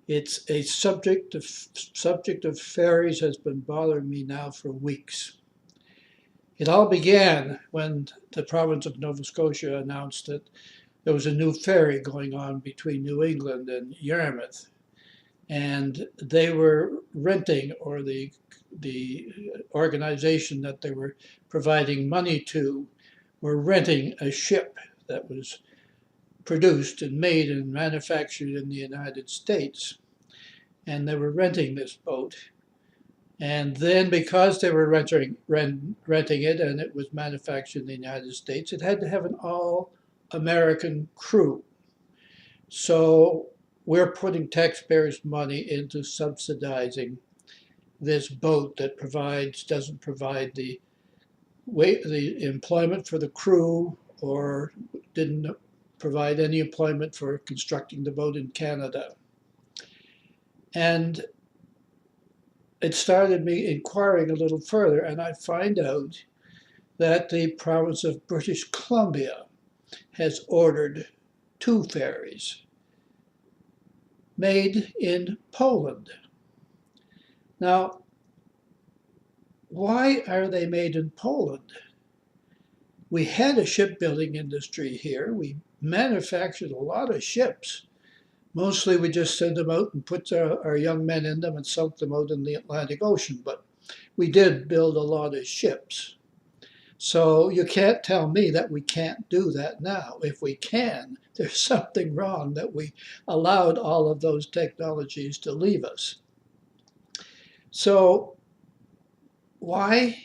It's a subject of ferries has been bothering me now for weeks. It all began when the province of Nova Scotia announced that there was a new ferry going on between New England and Yarmouth, and they were renting, or the organization that they were providing money to were renting a ship that was produced and made and manufactured in the United States. And they were renting this boat. And then because they were renting it and it was manufactured in the United States, it had to have an all American crew. So we're putting taxpayers' money into subsidizing this boat that doesn't provide the employment for the crew, or didn't provide any employment for constructing the boat in Canada. And it started me inquiring a little further, and I find out that the province of British Columbia has ordered two ferries made in Poland. Now, why are they made in Poland? We had a shipbuilding industry here. We manufactured a lot of ships. Mostly we just sent them out and put our young men in them and sunk them out in the Atlantic Ocean. But we did build a lot of ships. So you can't tell me that we can't do that now. If we can, there's something wrong that we allowed all of those technologies to leave us. So why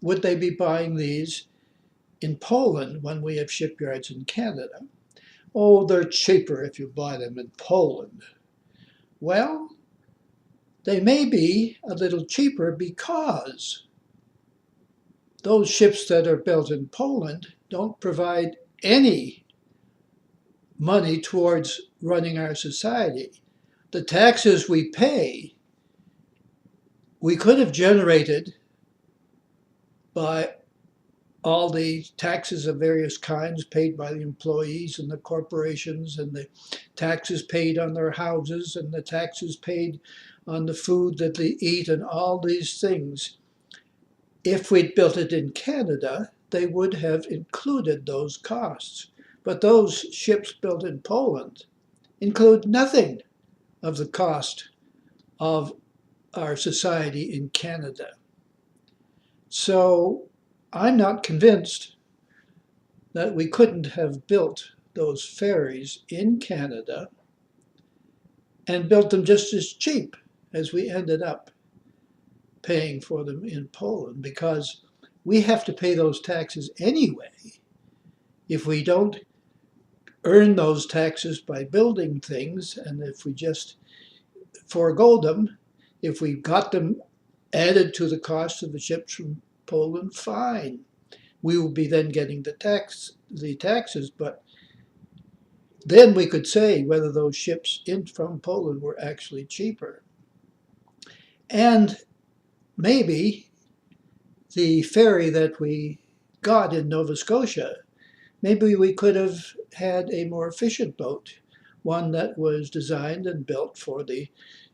would they be buying these in Poland when we have shipyards in Canada? Oh, they're cheaper if you buy them in Poland. Well, they may be a little cheaper because those ships that are built in Poland don't provide any money towards running our society. The taxes we pay, we could have generated by all the taxes of various kinds paid by the employees and the corporations, and the taxes paid on their houses, and the taxes paid on the food that they eat, and all these things. If we'd built it in Canada, they would have included those costs. But those ships built in Poland include nothing of the cost of our society in Canada. So I'm not convinced that we couldn't have built those ferries in Canada and built them just as cheap as we ended up paying for them in Poland, because we have to pay those taxes anyway. If we don't earn those taxes by building things, and if we just forego them, if we got them added to the cost of the ships from Poland, fine. We will be then getting the taxes, but then we could say whether those ships in from Poland were actually cheaper. And maybe the ferry that we got in Nova Scotia, maybe we could have had a more efficient boat, one that was designed and built for the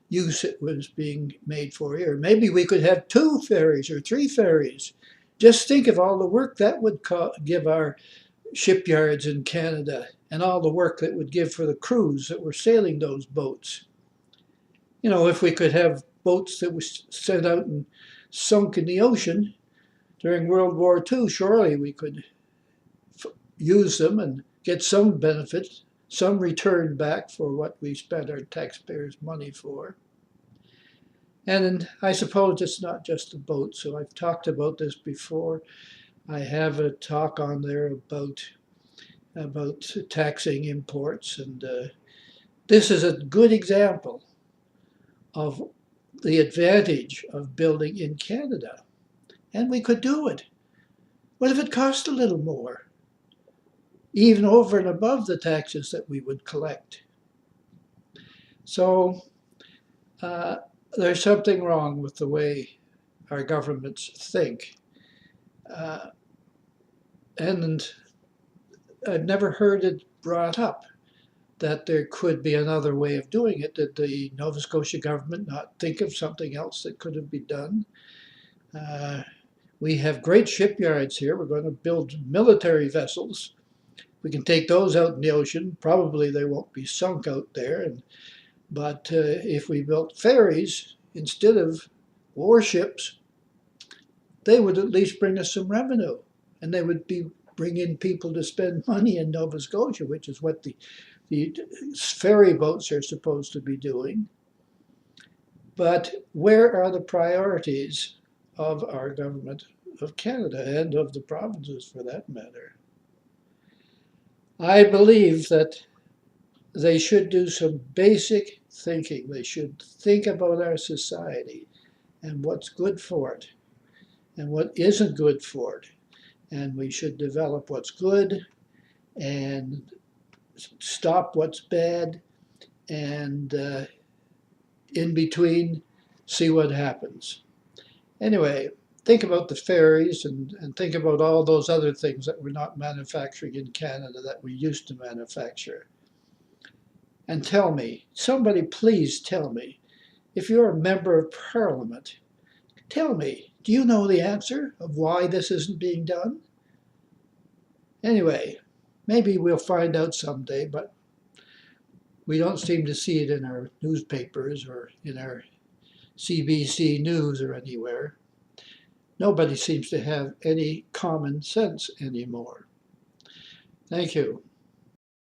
use it was being made for here. Maybe we could have two ferries or three ferries. Just think of all the work that would give our shipyards in Canada, and all the work that would give for the crews that were sailing those boats. You know, if we could have boats that were sent out and sunk in the ocean during World War II, surely we could use them and get some benefit, some return back for what we spent our taxpayers' money for. And I suppose it's not just the boat. So I've talked about this before. I have a talk on there about taxing imports, and this is a good example of the advantage of building in Canada. And we could do it. What if it cost a little more, even over and above the taxes that we would collect? So uh, there's something wrong with the way our governments think. Uh, and I've never heard it brought up. that there could be another way of doing it. Did the Nova Scotia government not think of something else that could have been done? Uh, we have great shipyards here. We're going to build military vessels. We can take those out in the ocean. Probably they won't be sunk out there. But if we built ferries instead of warships, they would at least bring us some revenue. And they would bring in people to spend money in Nova Scotia, which is what the ferry boats are supposed to be doing. But where are the priorities of our government of Canada and of the provinces for that matter? I believe that they should do some basic thinking. They should think about our society and what's good for it and what isn't good for it. And we should develop what's good and stop what's bad, and in between, see what happens. Anyway, think about the ferries and think about all those other things that we're not manufacturing in Canada that we used to manufacture. And tell me, somebody please tell me, if you're a member of Parliament, tell me, do you know the answer of why this isn't being done? Anyway, maybe we'll find out someday, but we don't seem to see it in our newspapers or in our CBC News or anywhere. Nobody seems to have any common sense anymore. Thank you.